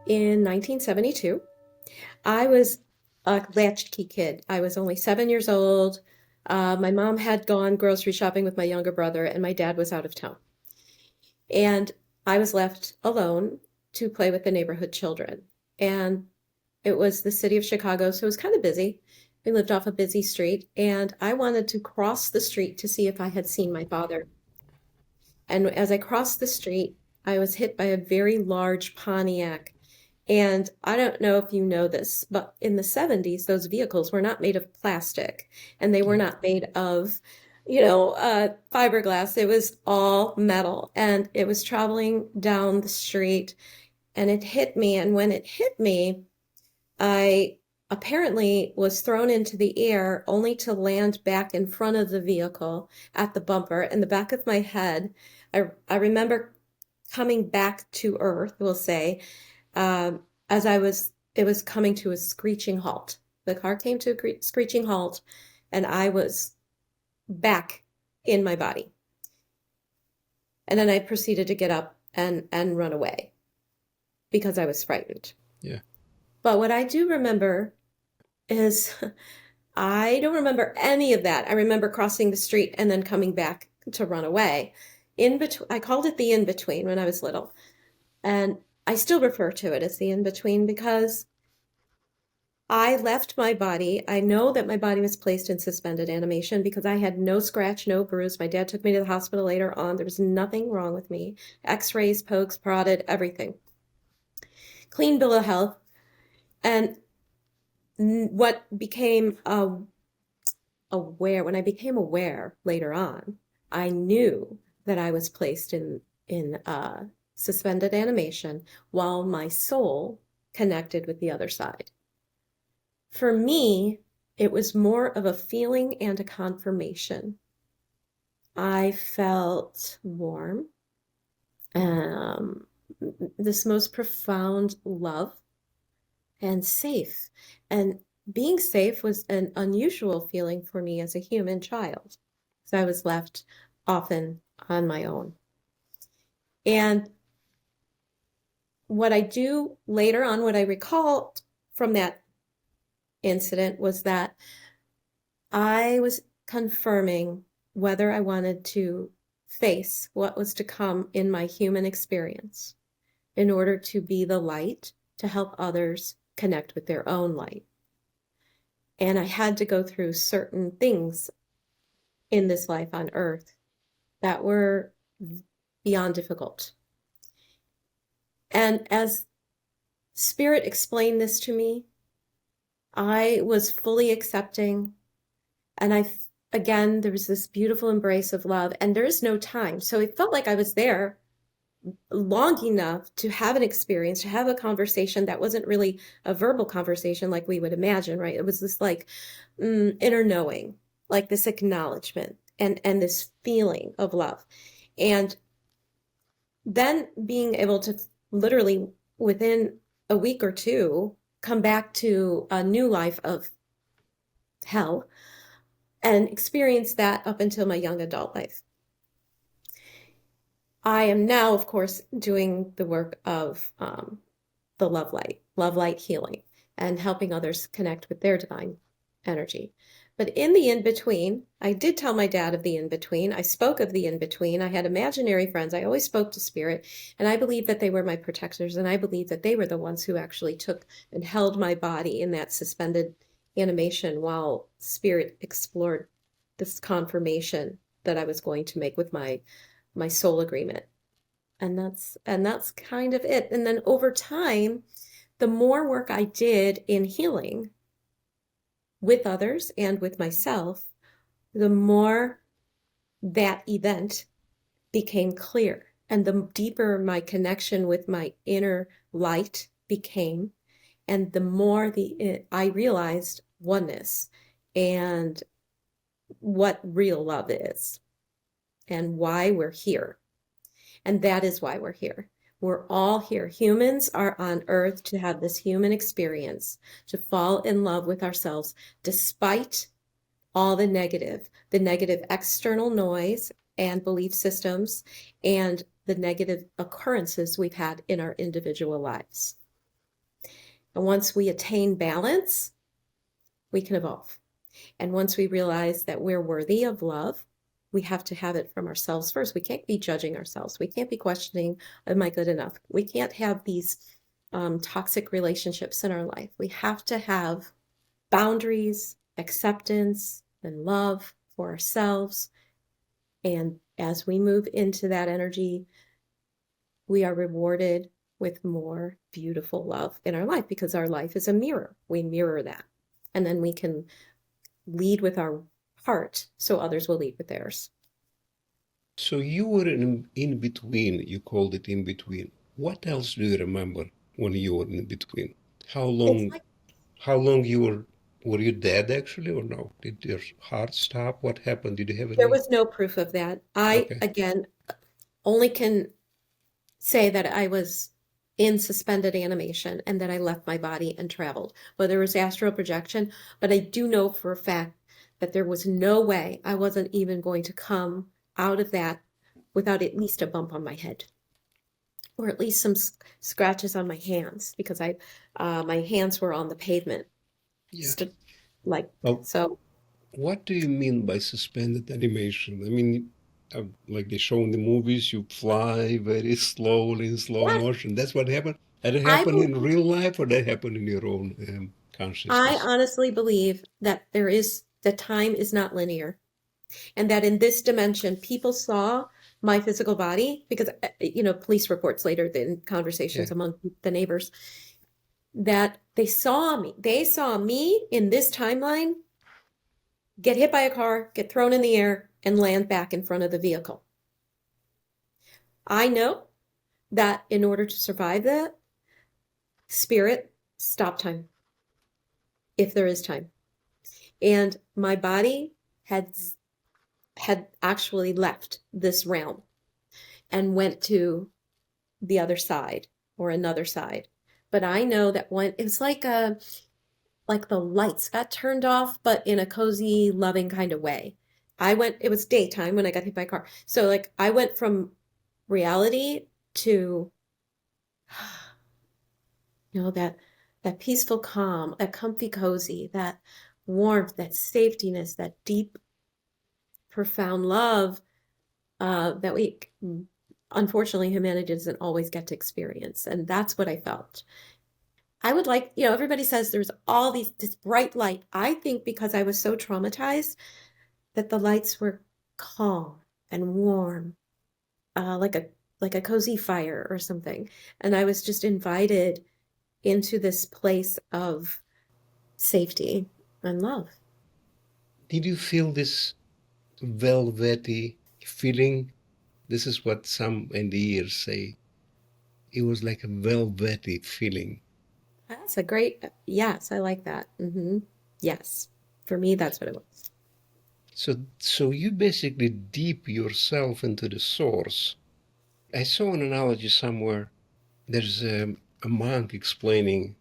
in 1972. I was a latchkey kid. I was only 7 years old. My mom had gone grocery shopping with my younger brother, and my dad was out of town. And I was left alone to play with the neighborhood children. And it was the city of Chicago, so it was kind of busy. We lived off a busy street, and I wanted to cross the street to see if I had seen my father. And as I crossed the street, I was hit by a very large Pontiac. And I don't know if you know this, but in the 70s, those vehicles were not made of plastic and they were Yeah. not made of, fiberglass. It was all metal and it was traveling down the street and it hit me. And when it hit me, I apparently was thrown into the air only to land back in front of the vehicle at the bumper and the back of my head. I remember coming back to earth, we'll say, as it was coming to a screeching halt. The car came to a screeching halt and I was back in my body. And then I proceeded to get up and run away because I was frightened. Yeah. But what I do remember is I don't remember any of that. I remember crossing the street and then coming back to run away. In between, I called it the in between when I was little. And I still refer to it as the in between because I left my body. I know that my body was placed in suspended animation because I had no scratch, no bruise. My dad took me to the hospital later on. There was nothing wrong with me. X-rays, pokes, prodded, everything. Clean bill of health. And what became when I became aware later on, I knew that I was placed in suspended animation while my soul connected with the other side. For me, it was more of a feeling and a confirmation. I felt warm, um, this most profound love, and safe. And being safe was an unusual feeling for me as a human child, because I was left often on my own. And what I do later on, what I recall from that incident was that I was confirming whether I wanted to face what was to come in my human experience in order to be the light to help others connect with their own light. And I had to go through certain things in this life on earth that were beyond difficult. And as Spirit explained this to me, I was fully accepting. And again, there was this beautiful embrace of love, and there is no time. So it felt like I was there long enough to have an experience, to have a conversation that wasn't really a verbal conversation like we would imagine, right? It was this like inner knowing, like this acknowledgement and this feeling of love. And then being able to literally within a week or two come back to a new life of hell and experience that up until my young adult life. I am now, of course, doing the work of the Lovelight healing, and helping others connect with their divine energy. But in the in-between, I did tell my dad of the in-between. I spoke of the in-between. I had imaginary friends. I always spoke to Spirit, and I believed that they were my protectors, and I believed that they were the ones who actually took and held my body in that suspended animation while Spirit explored this confirmation that I was going to make with my soul agreement. And that's kind of it. And then over time, the more work I did in healing with others and with myself, the more that event became clear. And the deeper my connection with my inner light became, and the more I realized oneness and what real love is and why we're here. And that is why we're here. We're all here. Humans are on earth to have this human experience, to fall in love with ourselves, despite all the negative external noise and belief systems and the negative occurrences we've had in our individual lives. And once we attain balance, we can evolve. And once we realize that we're worthy of love, we have to have it from ourselves first. We can't be judging ourselves. We can't be questioning, am I good enough? We can't have these toxic relationships in our life. We have to have boundaries, acceptance, and love for ourselves. And as we move into that energy, we are rewarded with more beautiful love in our life, because our life is a mirror. We mirror that. And then we can lead with our heart so others will lead with theirs. So you were in between, you called it in between. What else do you remember when you were in between? How It's long like how long you were you dead actually or no? Did your heart stop? What happened? Did you have there any? was no proof of that. I, Okay. again, only can say that I was in suspended animation and that I left my body and traveled. Whether it was astral projection, but I do know for a fact that there was no way I wasn't even going to come out of that without at least a bump on my head, or at least some scratches on my hands, because my hands were on the pavement, Yeah. st like Well, so. what do you mean by suspended animation? I mean, like they show in the movies, you fly very slowly in slow Yeah, motion. That's what happened. Did it I happen in believe, real life or that happened in your own I consciousness? honestly believe that that time is not linear, and that in this dimension, people saw my physical body, because police reports later in Yeah. conversations among the neighbors, that they saw me in this timeline get hit by a car, get thrown in the air, and land back in front of the vehicle. I know that in order to survive that, spirit, stop time, if there is time. And my body had actually left this realm and went to the other side, or another side. But I know that when it was like the lights got turned off, but in a cozy, loving kind of way. It was daytime when I got hit by a car. So like I went from reality to that peaceful calm, that comfy cozy, that warmth, that safetiness, that deep, profound love that we unfortunately humanity doesn't always get to experience. And that's what I felt. I would like, everybody says there's all this bright light. I think because I was so traumatized that the lights were calm and warm, like a cozy fire or something. And I was just invited into this place of safety and love. Did you feel this velvety feeling? This is what some NDEs say. It was like a velvety feeling. That's a great, yes, I like that. Yes. For me, that's what it was. So you basically deep yourself into the source. I saw an analogy somewhere. There's a monk explaining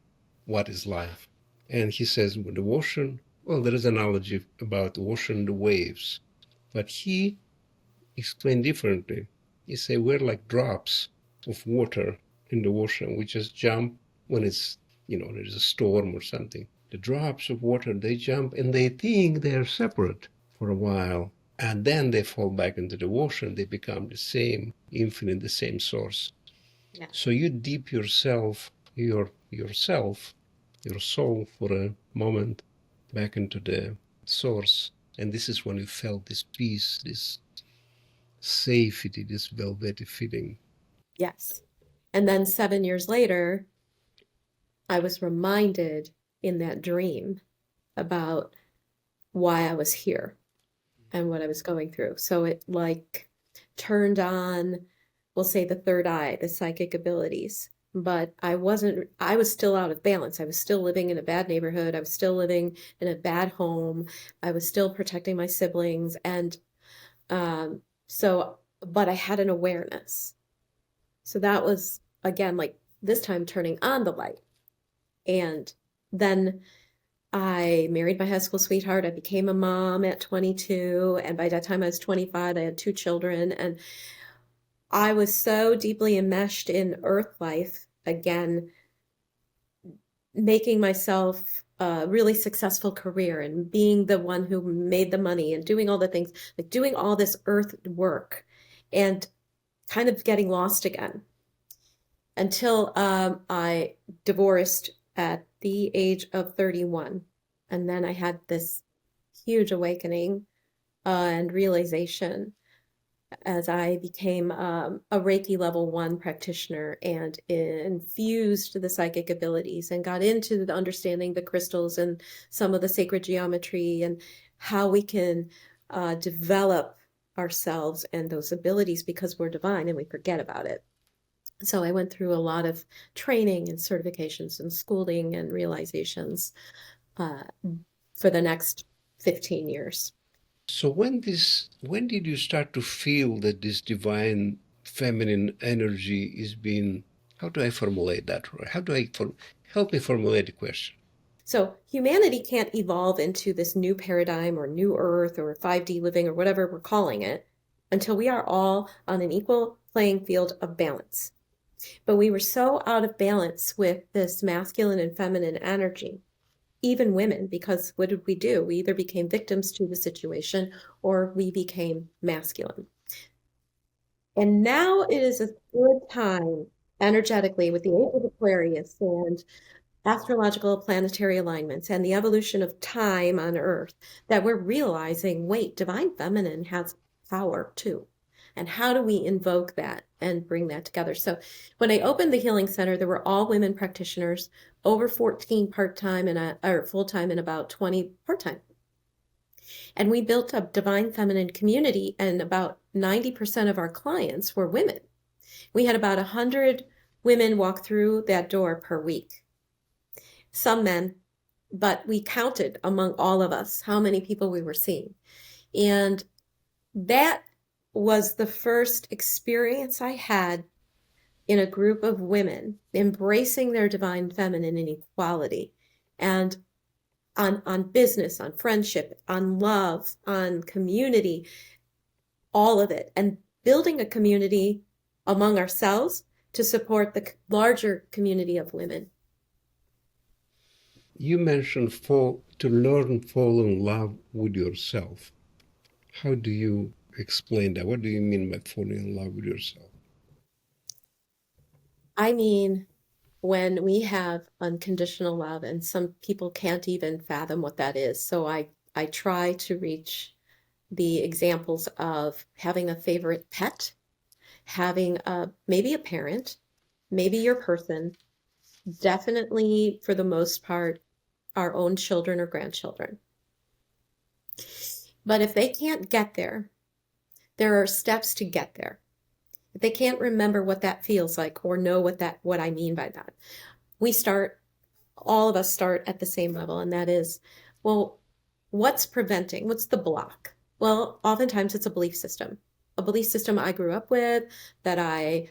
what is life. And he says with the ocean, well, there is an analogy about the ocean and the waves. But he explained differently. He said we're like drops of water in the ocean. We just jump when there's a storm or something. The drops of water, they jump and they think they're separate for a while. And then they fall back into the ocean. They become the same infinite, the same source. Yeah. So you dip yourself, your soul for a moment back into the source. And this is when you felt this peace, this safety, this velvety feeling. Yes. And then 7 years later, I was reminded in that dream about why I was here and what I was going through. So it like turned on, we'll say the third eye, the psychic abilities. But I was still out of balance. I was still living in a bad neighborhood. I was still living in a bad home. I was still protecting my siblings. And but I had an awareness. So that was, again, like this time turning on the light. And then I married my high school sweetheart. I became a mom at 22. And by that time I was 25, I had two children. And I was so deeply enmeshed in earth life again making myself a really successful career and being the one who made the money and doing all the things, like doing all this earth work and kind of getting lost again until I divorced at the age of 31. And then I had this huge awakening and realization as I became a Reiki level 1 practitioner and infused the psychic abilities and got into the understanding the crystals and some of the sacred geometry and how we can develop ourselves and those abilities because we're divine and we forget about it. So I went through a lot of training and certifications and schooling and realizations uh, for the next 15 years. So when did you start to feel that this divine feminine energy is being, how do I formulate that? How do I help me formulate the question? So humanity can't evolve into this new paradigm or new earth or 5D living or whatever we're calling it until we are all on an equal playing field of balance. But we were so out of balance with this masculine and feminine energy, even women, because what did we do? We either became victims to the situation or we became masculine. And now it is a good time energetically with the age of Aquarius and astrological planetary alignments and the evolution of time on Earth that we're realizing, wait, divine feminine has power too. And how do we invoke that and bring that together? So when I opened the Healing Center, there were all women practitioners, over 14 part-time or full-time and about 20 part-time. And we built a divine feminine community, and about 90% of our clients were women. We had about 100 women walk through that door per week. Some men, but we counted among all of us how many people we were seeing. And that was the first experience I had in a group of women embracing their divine feminine and equality. And on business, on friendship, on love, on community, all of it, and building a community among ourselves to support the larger community of women. You mentioned to learn fall in love with yourself. How do you explain that? What do you mean by falling in love with yourself? I mean, when we have unconditional love, and some people can't even fathom what that is. So I try to reach the examples of having a favorite pet, having maybe a parent, maybe your person, definitely for the most part, our own children or grandchildren. But if they can't get there, there are steps to get there. If they can't remember what that feels like or know what I mean by that, all of us start at the same level, and that is, well, what's preventing? What's the block? Well, oftentimes it's a belief system I grew up with, that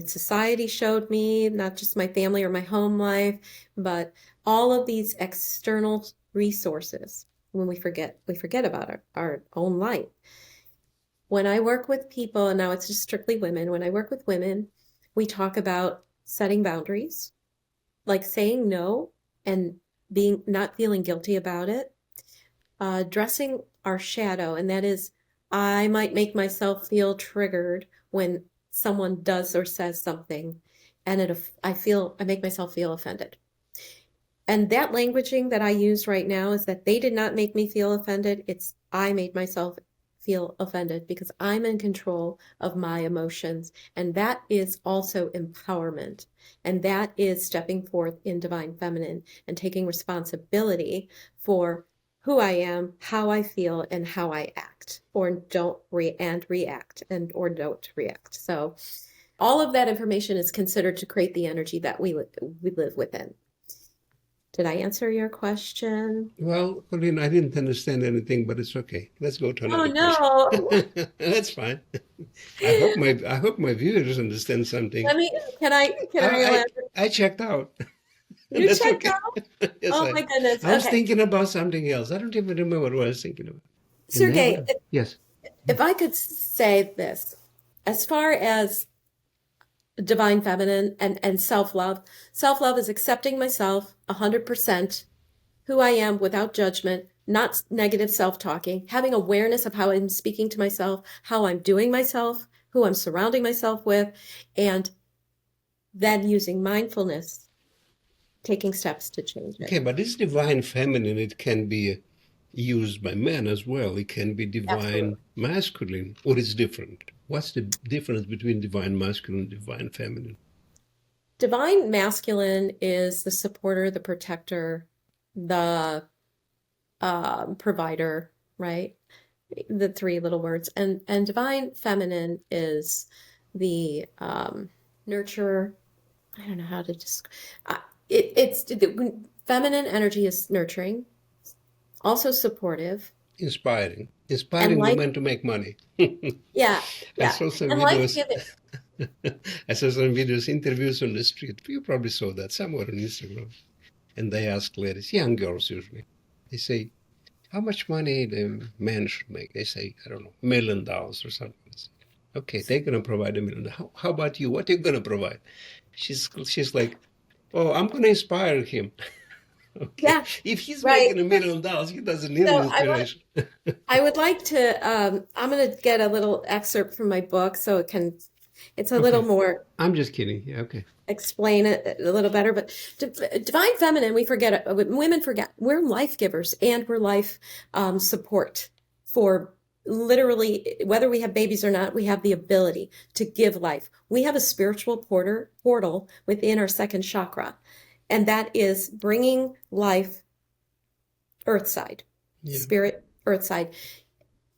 society showed me, not just my family or my home life, but all of these external resources. When we forget about our own light. When I work with people, and now it's just strictly women, when I work with women, we talk about setting boundaries, like saying no and not feeling guilty about it, addressing our shadow, and that is, I might make myself feel triggered when someone does or says something, and I make myself feel offended. And that languaging that I use right now is that they did not make me feel offended. It's I made myself feel offended because I'm in control of my emotions. And that is also empowerment. And that is stepping forth in divine feminine and taking responsibility for who I am, how I feel, and how I act, or don't react, or don't react. So all of that information is considered to create the energy that we live within. Did I answer your question? Well, Colleen, I didn't understand anything, but it's okay. Let's go to another Oh question. no. That's fine. I hope my viewers understand something. Can I I elaborate? I checked out. You That's checked okay. out? Yes, Oh my goodness. I was Okay. thinking about something else. I don't even remember what I was thinking about. And now Sergey, yes. if I could say this, as far as divine feminine and self-love. Self-love is accepting myself 100%, who I am without judgment, not negative self-talking, having awareness of how I'm speaking to myself, how I'm doing myself, who I'm surrounding myself with, and then using mindfulness, taking steps to change it. Okay, but this divine feminine, it can be used by men as well. It can be Absolutely. divine masculine, or it's different. What's the difference between divine masculine and divine feminine? Divine masculine is the supporter, the protector, the provider, right? The three little words. And divine feminine is the nurturer. I don't know how to describe it's the feminine energy is nurturing, also supportive, Inspiring. and Inspiring life. women to make money. Yeah, I yeah, saw some and life videos. giving. I saw some videos, interviews on the street. You probably saw that somewhere on Instagram. And they ask ladies, young girls usually, they say, how much money the men should make? They say, I don't know, $1 million or something. I say, okay, they're going to provide $1 million. How about you? What are you going to provide? She's like, oh, I'm going to inspire him. Okay. Yeah, If he's right. making $1 million, he doesn't need an So inspiration. I would like to I'm going to get a little excerpt from my book so it's a little Okay. more I'm just kidding. Yeah, okay. explain it a little better. But divine feminine, we forget it. Women forget we're life givers and we're life support for literally whether we have babies or not. We have the ability to give life. We have a spiritual portal within our second chakra, and that is bringing life earthside, Yeah. spirit earthside.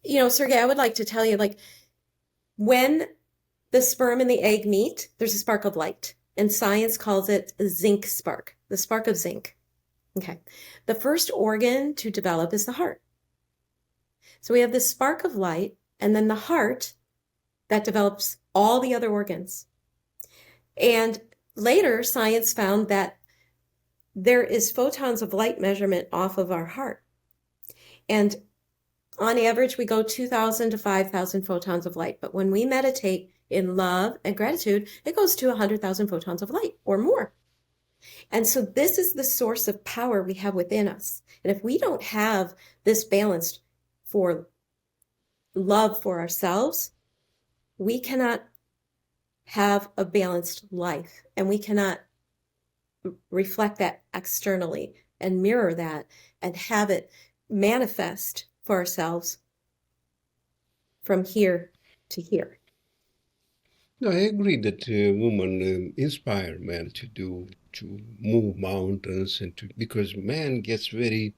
Sergey, I would like to tell you, like, when the sperm and the egg meet, there's a spark of light, and science calls it a zinc spark, the spark of zinc. Okay. The first organ to develop is the heart. So we have this spark of light, and then the heart that develops all the other organs. And later, science found that there is photons of light measurement off of our heart. And on average, we go 2,000 to 5,000 photons of light. But when we meditate in love and gratitude, it goes to 100,000 photons of light or more. And so this is the source of power we have within us. And if we don't have this balanced for love for ourselves, we cannot have a balanced life, and we cannot reflect that externally and mirror that and have it manifest for ourselves from here to here. No, I agree that women inspire men to move mountains and to because man gets very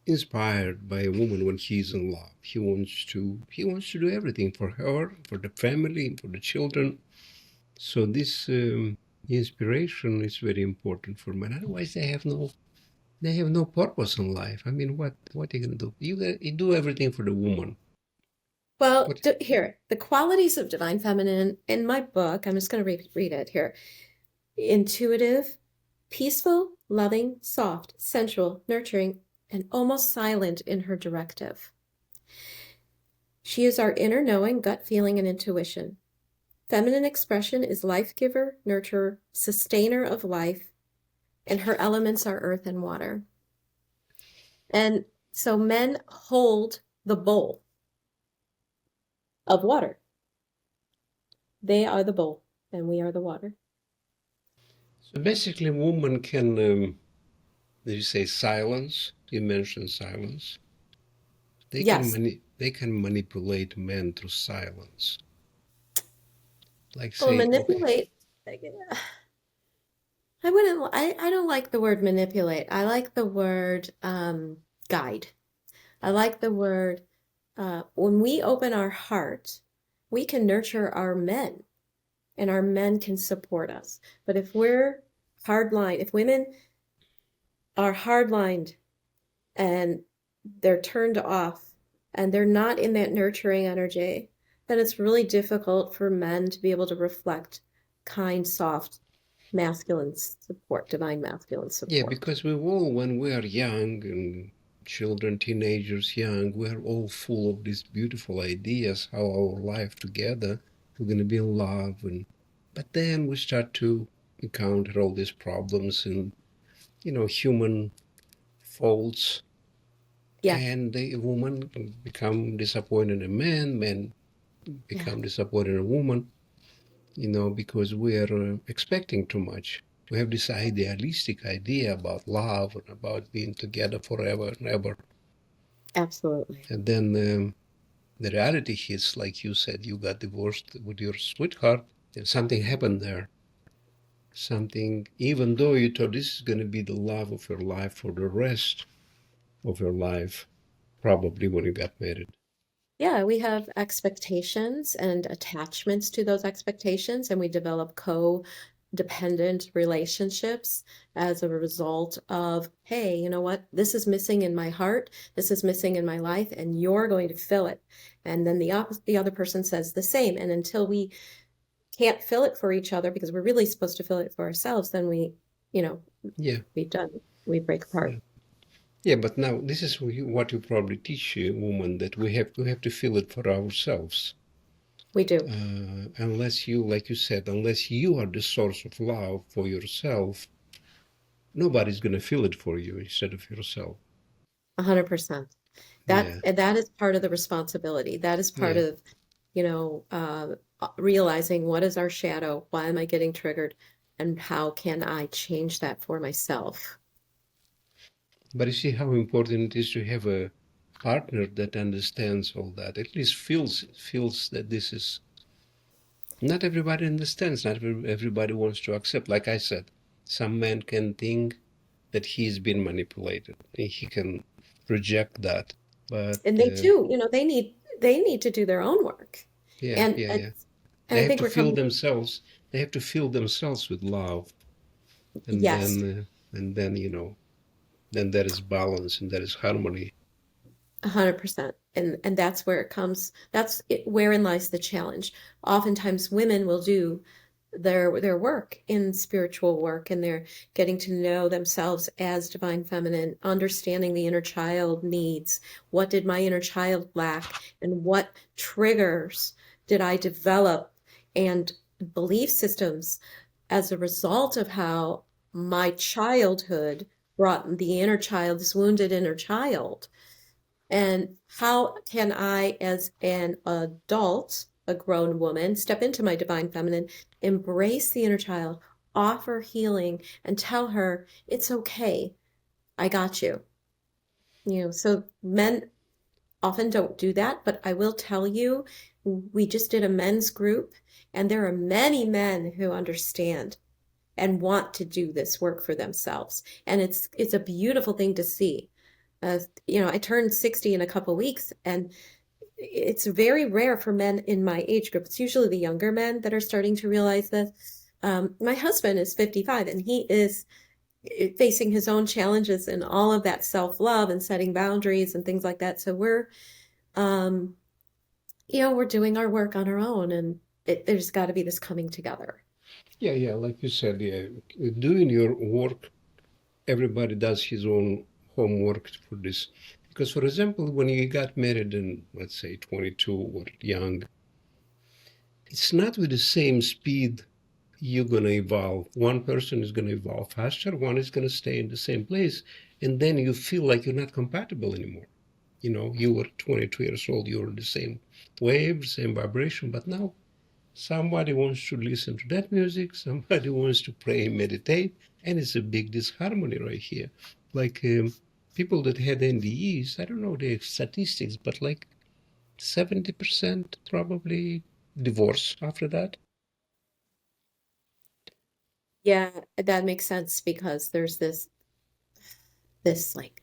inspired by a woman when he's in love. He wants to do everything for her, for the family, for the children. So this inspiration is very important for men. Otherwise, they have no purpose in life. I mean, what are you gonna do? You do everything for the woman. Well, What? here, the qualities of divine feminine in my book, I'm just going to read it here. Intuitive, peaceful, loving, soft, sensual, nurturing, and almost silent in her directive. She is our inner knowing, gut feeling, and intuition. Feminine expression is life giver, nurturer, sustainer of life, and her elements are earth and water. And so men hold the bowl of water. They are the bowl, and we are the water. So basically, woman can. Did you say silence? You mentioned silence. They can Yes. manipulate men through silence. Like Well, say, okay, manipulate. I don't like the word manipulate. I like the word guide. I like the word when we open our heart, we can nurture our men and our men can support us. But if we're hardline, if women are hardlined and they're turned off and they're not in that nurturing energy, then it's really difficult for men to be able to reflect kind, soft, masculine support, divine masculine yeah, support. because we all, when we are young and children, teenagers, young, we are all full of these beautiful ideas how our life together, we're going to be in love and But then we start to encounter all these problems and, human faults. Yeah, And the woman become disappointed in men yeah, become disappointed in a woman, because we are expecting too much. We have this idealistic idea about love and about being together forever and ever. absolutely. And then the reality hits, like you said, you got divorced with your sweetheart, and something happened there. Something, even though you thought this is going to be the love of your life for the rest of your life, probably when you got married. Yeah, we have expectations and attachments to those expectations, and we develop co-dependent relationships as a result of, hey, you know what? This is missing in my heart, this is missing in my life, and you're going to fill it. And then the other person says the same. And until we can't fill it for each other because we're really supposed to fill it for ourselves, then you know, Yeah, we break apart. yeah. Yeah, but now this is what you probably teach a woman, that we have to feel it for ourselves. We do. Unless you, like you said, unless you are the source of love for yourself, nobody's going to feel it for you instead of yourself. 100%. Yeah, That is part of the responsibility. That is part yeah. of, realizing what is our shadow, why am I getting triggered, and how can I change that for myself? But you see how important it is to have a partner that understands all that. At least feels that this is. Not everybody understands. Not everybody wants to accept. Like I said, some men can think that he's been manipulated. He can reject that. But And they too, they need to do their own work. yeah, And yeah, and, yeah. and They I have think to we're feel coming, themselves. They have to fill themselves with love, and yes, then then there is balance and there is harmony. 100%. And that's where it comes, wherein lies the challenge. Oftentimes women will do their work in spiritual work, and they're getting to know themselves as divine feminine, understanding the inner child needs. What did my inner child lack, and what triggers did I develop and belief systems as a result of how my childhood brought the inner child, this wounded inner child, and how can I, as an adult, a grown woman, step into my divine feminine, embrace the inner child, offer healing, and tell her it's okay. I got you. So men often don't do that, but I will tell you, we just did a men's group, and there are many men who understand and want to do this work for themselves. And it's a beautiful thing to see. I turned 60 in a couple weeks, and it's very rare for men in my age group. It's usually the younger men that are starting to realize this. My husband is 55, and he is facing his own challenges and all of that self-love and setting boundaries and things like that. So um, we're doing our work on our own, and there's got to be this coming together. Yeah, yeah. Like you said, yeah, doing your work. Everybody does his own homework for this. Because, for example, when you got married in, let's say, 22 or young, it's not with the same speed you're going to evolve. One person is going to evolve faster, one is going to stay in the same place, and then you feel like you're not compatible anymore. You were 22 years old, you were the same wave, same vibration, but now somebody wants to listen to that music, somebody wants to pray and meditate, and it's a big disharmony right here. Like people that had NDEs, I don't know the statistics, but like 70% probably divorce after that. Yeah, that makes sense because there's this like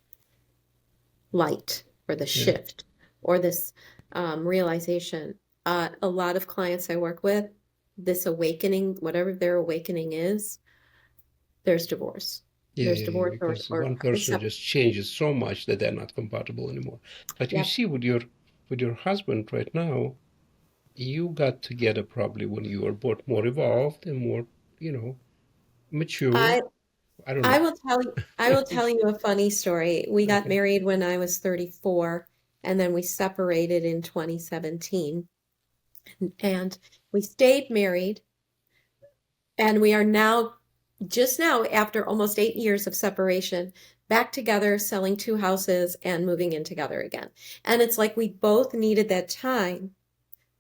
light or the Yeah, shift or this realization. A lot of clients I work with, this awakening, whatever their awakening is, there's divorce. yeah, There's yeah, yeah. divorce Because or one person accept. just changes so much that they're not compatible anymore. But you Yep. see, with your husband right now, you got together probably when you were both more evolved and more, you know, mature. I I don't I know. will tell you a funny story. We got Okay. married when I was 34, and then we separated in 2017, and we stayed married And we are now, just now, after almost 8 years of separation, back together, selling two houses and moving in together again. And it's like we both needed that time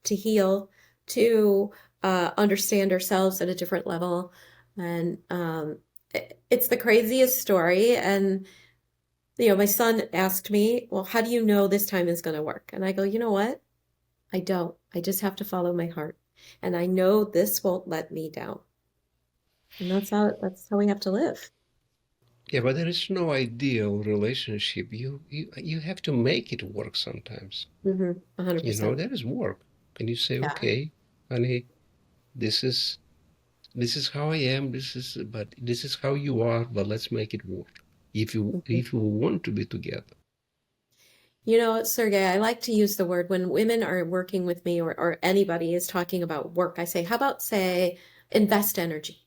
to heal, to understand ourselves at a different level. And it's the craziest story. And, my son asked me, well, how do you know this time is going to work? And I go, you know what? I don't. I just have to follow my heart. And I know this won't let me down. And that's how we have to live. Yeah, but there is no ideal relationship. You have to make it work sometimes. 100%. There is work. And you say, Yeah. okay, honey, this is how I am. This is how you are. But let's make it work. Mhm. If you want to be together. Sergey, I like to use the word when women are working with me or anybody is talking about work, I say, how about say, invest energy?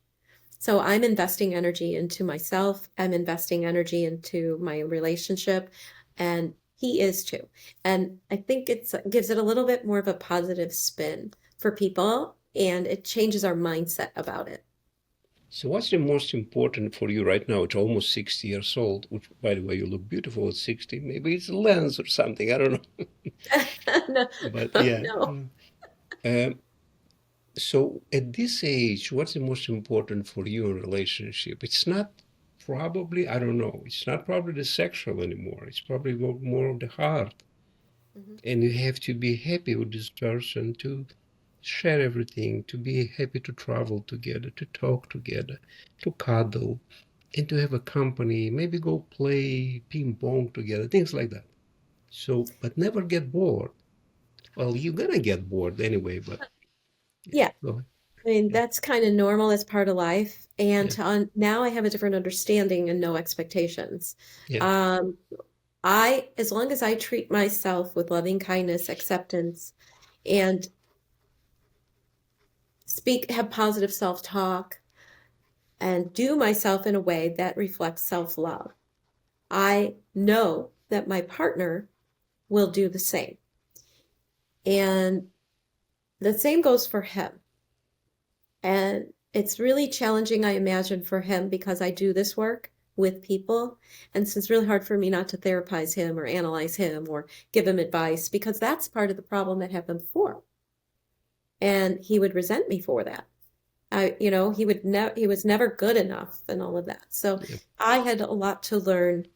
So I'm investing energy into myself. I'm investing energy into my relationship, and he is too. And I think it gives it a little bit more of a positive spin for people, and it changes our mindset about it. So what's the most important for you right now? It's almost 60 years old, which, by the way, you look beautiful at 60. Maybe it's a lens or something. I don't know. No, But yeah. no. Um, so at this age, what's the most important for you in a relationship? It's not probably, I don't know, it's not probably the sexual anymore. It's probably more of the heart. Mhm. And you have to be happy with this person, to share everything, to be happy to travel together, to talk together, to cuddle, and to have a company, maybe go play ping pong together, things like that. So, but never get bored. Well, you're gonna get bored anyway, but yeah, Yeah, go ahead. I mean, Yeah, that's kind of normal as part of life. And yeah, now I have a different understanding and no expectations. yeah. Um, as long as I treat myself with loving kindness, acceptance, and have positive self-talk, and do myself in a way that reflects self-love, I know that my partner will do the same. And the same goes for him. And it's really challenging, I imagine, for him because I do this work with people. And so it's really hard for me not to therapize him or analyze him or give him advice because that's part of the problem that happened before. And he would resent me for that. He was never good enough and all of that. So Yeah. I had a lot to learn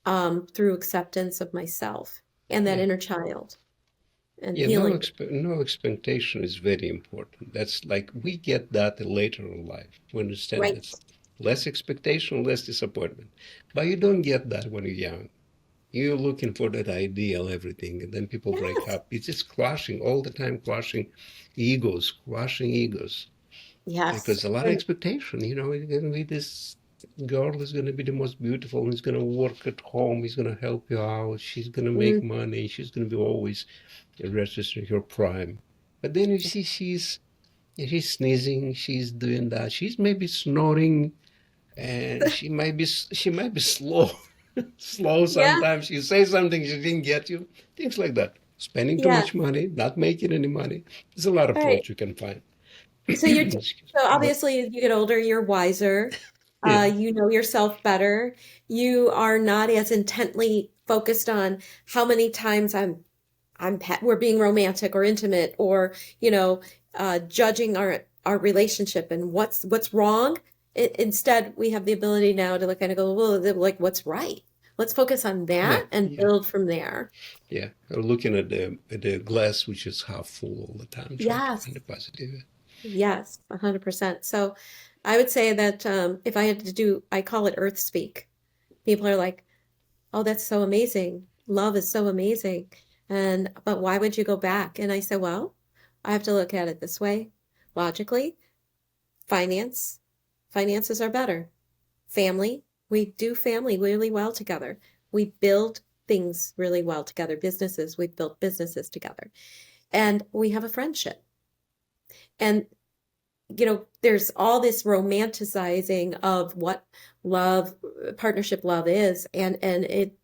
through acceptance of myself and that Yeah. inner child and Yeah, healing. no expectation is very important. That's like we get that later in life. We understand Right. it's less expectation, less disappointment. But you don't get that when you're young. You're looking for that ideal everything, and then people break Yes. up. It's just clashing all the time, clashing egos. Yes. Because a lot of And expectation, it's going to be this girl is going to be the most beautiful, and is going to work at home, is going to help you out, she's going to make mm, money, she's going to be always registering her prime. But then you see she's sneezing, she's doing that, she's maybe snoring, and she might be slow, slow yeah. sometimes. You say something she didn't get you, things like that. Spending too Yes. much money, not making any money. There's a lot of All right. faults you can find. So you're Excuse so me. But obviously as you get older, you're wiser. yeah, You know yourself better. You are not as intently focused on how many times we're being romantic or intimate or, judging our relationship and what's wrong. Instead, we have the ability now to look and go, well, like what's right? Let's focus on yeah, that and yeah, build from there. yeah. Looking at the glass, which is half full all the time, trying to find Yes. the positive. Yes, 100%. So I would say that if I had to I call it earth speak. People are like, oh, that's so amazing. Love is so amazing. But why would you go back? And I said, well, I have to look at it this way. Logically, finance, finances are better. Family, we do family really well together. We build things really well together. Businesses, we've built businesses together. And we have a friendship. And there's all this romanticizing of what love, partnership love is, and it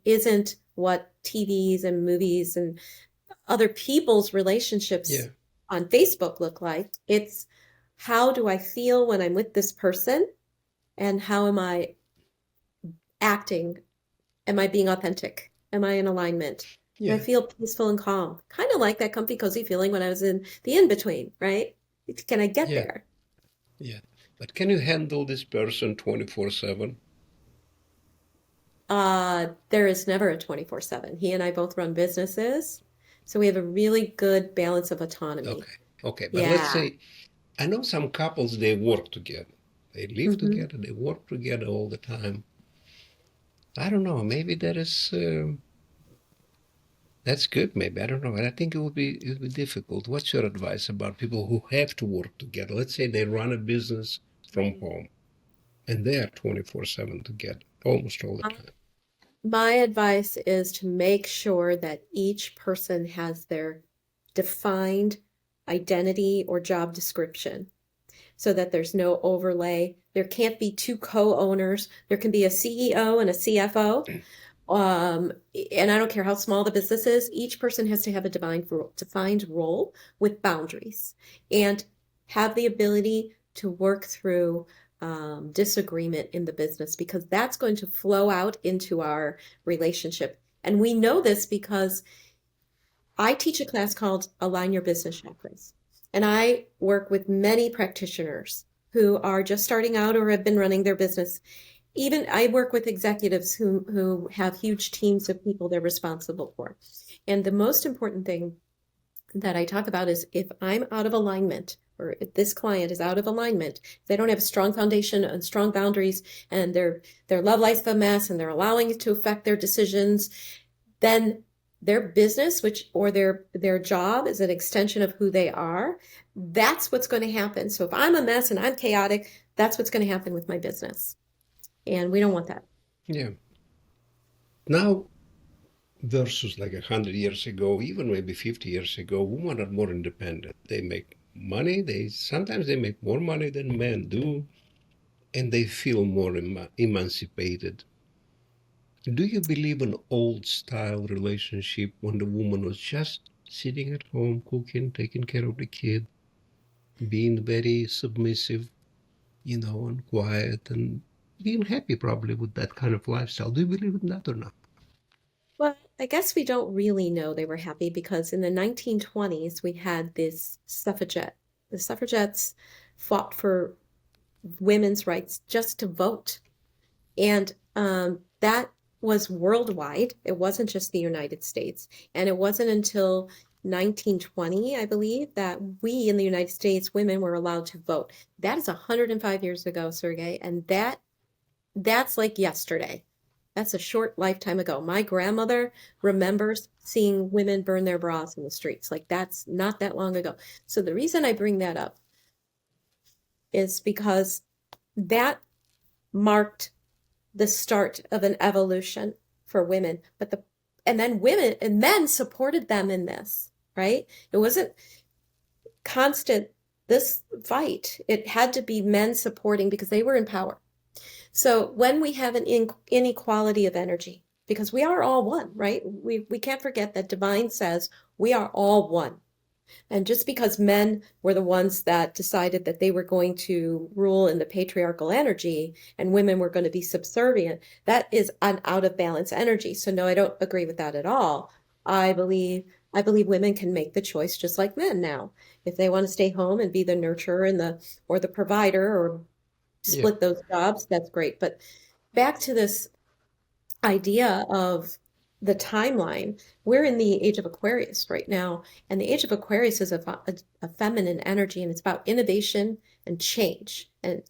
isn't what TVs and movies and other people's Yeah, relationships on Facebook look like. It's how do I feel when I'm with this person? And how am I acting? Am I being authentic? Am I in alignment? Do I Yeah, feel peaceful and calm? Kind of like that comfy, cozy feeling when I was in the in-between, right? Can I get yeah, there? yeah. But can you handle this person 24/7? There is never a 24/7. He and I both run businesses, so we have a really good balance of autonomy. Okay, okay. But let's Yeah. say I know some couples they work together. They live Hmm. together, they work together all the time. I don't know, maybe that's good, maybe. I don't know. But I think it would be difficult. What's your advice about people who have to work together? Let's say they run a business from home and they are 24/7 together almost all the time. My advice is to make sure that each person has their defined identity or job description so that there's no overlay. There can't be two co-owners. There can be a CEO and a CFO. And I don't care how small the business is, each person has to have a defined role with boundaries and have the ability to work through disagreement in the business because that's going to flow out into our relationship. And we know this because I teach a class called Align Your Business Chakras. And I work with many practitioners who are just starting out or have been running their business. Even I work with executives who have huge teams of people they're responsible for. And the most important thing that I talk about is if I'm out of alignment, or if this client is out of alignment, they don't have a strong foundation and strong boundaries, and their love life's a mess, and they're allowing it to affect their decisions, then their business, which or their job is an extension of who they are. That's what's going to happen. So if I'm a mess and I'm chaotic, that's what's going to happen with my business, and we don't want that. Yeah. Now versus like 100 years ago, even maybe 50 years ago, women are more independent. They make money. They sometimes they make more money than men do, and they feel more emancipated. Do you believe in old style relationship when the woman was just sitting at home, cooking, taking care of the kid, being very submissive, and quiet and being happy probably with that kind of lifestyle? Do you believe in that or not? Well, I guess we don't really know they were happy because in the 1920s we had this suffragette. The suffragettes fought for women's rights just to vote. And that was worldwide. It wasn't just the United States. And it wasn't until 1920, I believe, that we in the United States, women were allowed to vote. That is 105 years ago, Sergey, and that's like yesterday. That's a short lifetime ago. My grandmother remembers seeing women burn their bras in the streets. Like that's not that long ago. So the reason I bring that up is because that marked the start of an evolution for women. And then women and men supported them in this, right? It wasn't constant this fight. It had to be men supporting because they were in power. So when we have an inequality of energy, because we are all one, right? We can't forget that divine says we are all one. And just because men were the ones that decided that they were going to rule in the patriarchal energy and women were going to be subservient, that is an out of balance energy. So no, I don't agree with that at all. I believe I believe women can make the choice just like men now. If they want to stay home and be the nurturer and the or the provider or Yeah. split those jobs, that's great. But back to this idea of the timeline, we're in the age of Aquarius right now, and the age of Aquarius is a feminine energy, and it's about innovation and change and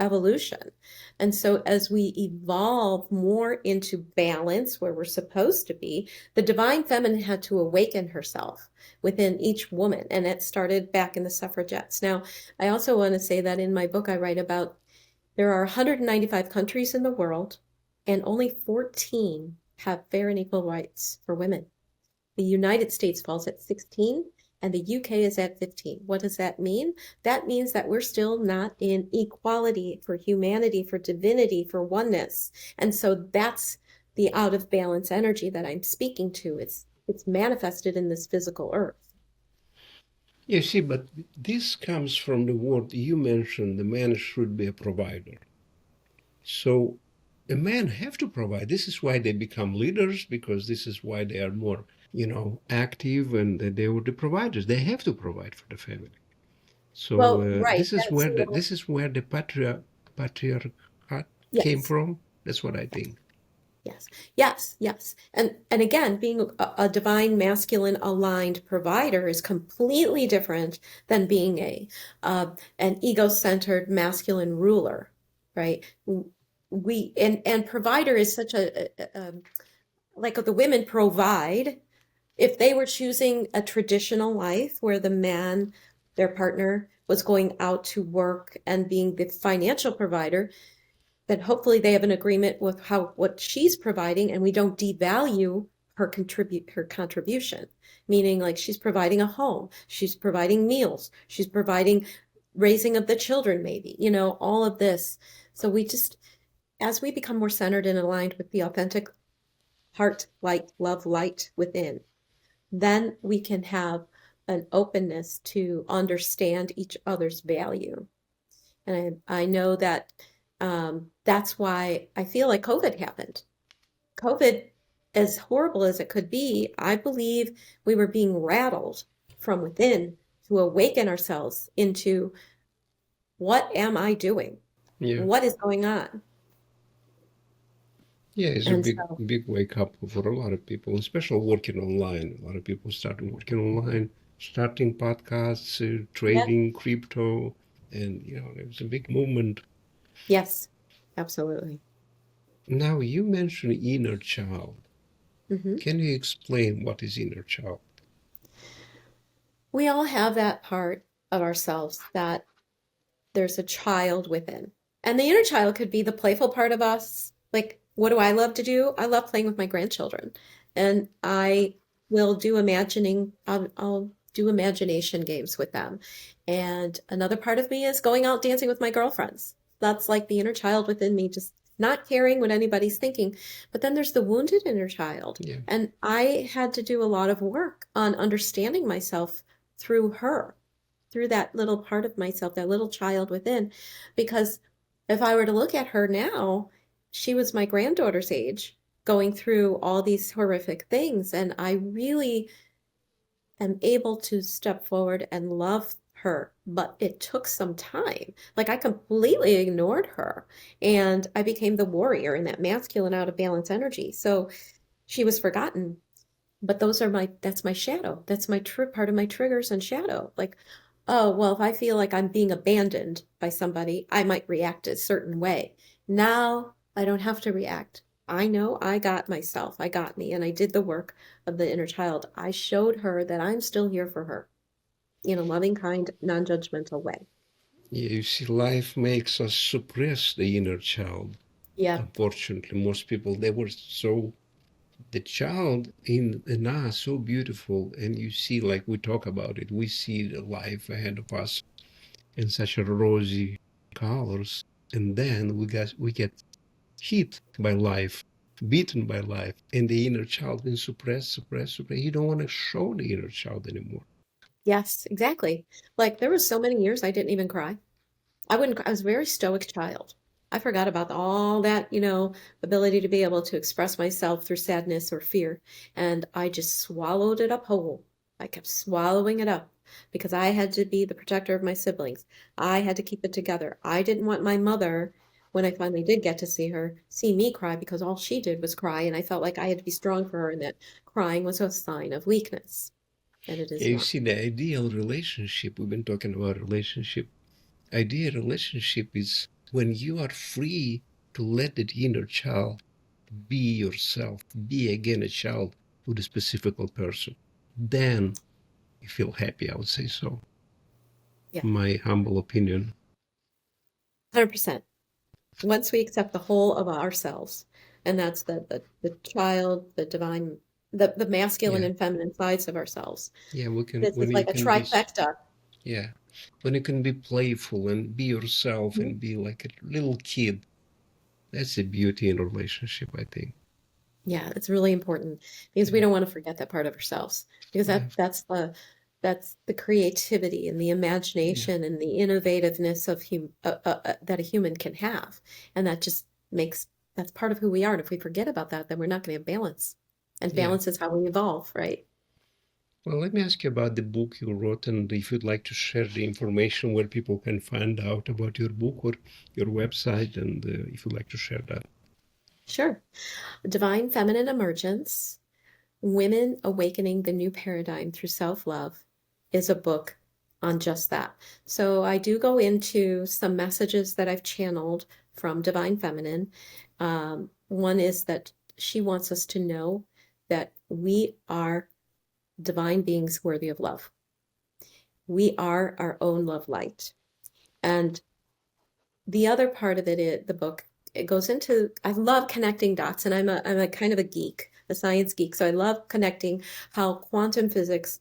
evolution. And so, as we evolve more into balance where we're supposed to be, the divine feminine had to awaken herself within each woman, and it started back in the suffragettes. Now, I also want to say that in my book, I write about there are 195 countries in the world, and only 14 have fair and equal rights for women. The United States falls at 16, and the UK is at 15. What does that mean? That means that we're still not in equality for humanity, for divinity, for oneness. And so that's the out of balance energy that I'm speaking to. It's manifested in this physical earth. You see, but this comes from the word you mentioned, the man should be a provider. So a man have to provide. This is why they become leaders, because this is why they are more, active, and they were the providers. They have to provide for the family. So Well, right. this is That's where a little, the patriarchat came yes. from. That's what I think. Yes, yes, yes. And again, being a divine masculine aligned provider is completely different than being an ego-centered masculine ruler, right? And provider is such like the women provide. If they were choosing a traditional life where the man, their partner, was going out to work and being the financial provider, that hopefully they have an agreement with how what she's providing, and we don't devalue her contribution, meaning like she's providing a home, she's providing meals, she's providing raising of the children, maybe, all of this. So we just, as we become more centered and aligned with the authentic heart light, love light within, then we can have an openness to understand each other's value. And I know that that's why I feel like COVID happened. COVID, as horrible as it could be, I believe we were being rattled from within to awaken ourselves into what am I doing? Yeah, What is going on? yeah, it's a And big so, big wake up for a lot of people, especially working online. A lot of people starting working online, starting podcasts, yeah, trading crypto, and it's a big movement. yes, absolutely. Now you mentioned inner child. Hmm. Can you explain what is inner child? We all have that part of ourselves that there's a child within. And the inner child could be the playful part of us. Like, what do I love to do? I love playing with my grandchildren. And I will do I'll do imagination games with them. And another part of me is going out dancing with my girlfriends. That's like the inner child within me, just not caring what anybody's thinking. But then there's the wounded inner child. Yeah. And I had to do a lot of work on understanding myself through her, through that little part of myself, that little child within. Because if I were to look at her now, she was my granddaughter's age, going through all these horrific things. And I really am able to step forward and love her. But it took some time. Like I completely ignored her. And I became the warrior in that masculine out of balance energy. So she was forgotten, but that's my shadow. That's my part of my triggers and shadow. Like, oh, well, if I feel like I'm being abandoned by somebody, I might react a certain way. Now I don't have to react. I know I got myself. I got me, and I did the work of the inner child. I showed her that I'm still here for her in a loving, kind, non-judgmental way. Yeah, you see, life makes us suppress the inner child. Yeah. Unfortunately, most people, they were so, the child in us so beautiful, and you see, like we talk about it, we see the life ahead of us in such a rosy colors, and then we get hit by life, beaten by life, and the inner child been suppressed, suppressed, suppressed. You don't want to show the inner child anymore. Yes, exactly. Like there was so many years I didn't even cry. I was a very stoic child. I forgot about all that, ability to be able to express myself through sadness or fear. And I just swallowed it up whole. I kept swallowing it up because I had to be the protector of my siblings. I had to keep it together. I didn't want my mother, when I finally did get to see her, see me cry because all she did was cry. And I felt like I had to be strong for her and that crying was a sign of weakness. And it Yeah, is you not. see, the ideal relationship, we've been talking about relationship. Ideal relationship is when you are free to let the inner child be yourself, be again a child to the specific person. Then you feel happy, I would say so. Yeah, My humble opinion. 100%. Once we accept the whole of ourselves, and that's the child, the divine, the masculine Yeah, and feminine sides of ourselves. yeah. We can This when is you like a can be, trifecta. yeah, when you can be playful and be yourself Mhm. and be like a little kid. That's the beauty in a relationship, I think. Yeah, it's really important because we Yeah, don't want to forget that part of ourselves because yeah. that's the That's the creativity and the Yeah. imagination and the innovativeness of that a human can have. And that just makes, that's part of who we are. And if we forget about that, then we're not going to have balance. And Yeah. balance is how we evolve, right? Well, let me ask you about the book you wrote, and if you'd like to share the information where people can find out about your book or your website, and if you'd like to share that. Sure. Divine Feminine Emergence, Women Awakening the New Paradigm Through Self-Love is a book on just that. So I do go into some messages that I've channeled from Divine Feminine. One is that she wants us to know that we are divine beings worthy of love. We are our own love light. And the other part of it, the book, it goes into, I love connecting dots, and I'm a kind of a geek, a science geek. So I love connecting how quantum physics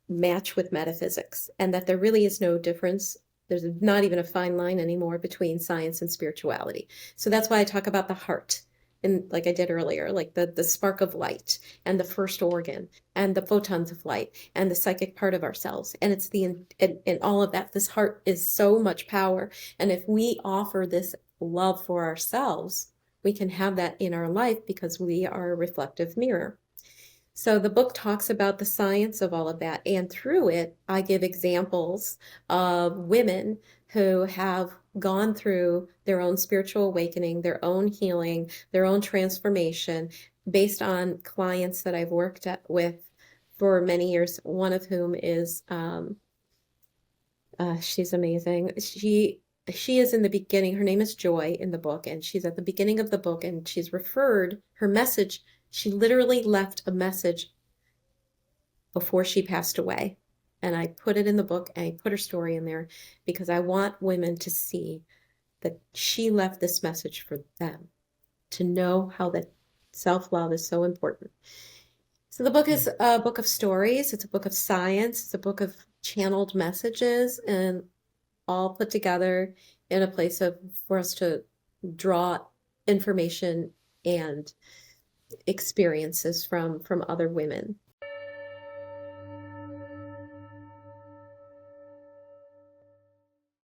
match with metaphysics, and that there really is no difference. There's not even a fine line anymore between science and spirituality. So that's why I talk about the heart. And like I did earlier, like the spark of light and the first organ and the photons of light and the psychic part of ourselves. And it's and all of that. This heart is so much power. And if we offer this love for ourselves, we can have that in our life because we are a reflective mirror. So the book talks about the science of all of that, and through it, I give examples of women who have gone through their own spiritual awakening, their own healing, their own transformation, based on clients that I've worked with for many years. One of whom is she's amazing. She is in the beginning. Her name is Joy in the book, and she's at the beginning of the book, and she's referred her message. She literally left a message before she passed away. And I put it in the book, and I put her story in there because I want women to see that she left this message for them, to know how that self-love is so important. So the book is a book of stories, it's a book of science, it's a book of channeled messages, and all put together in a place of for us to draw information and experiences from other women.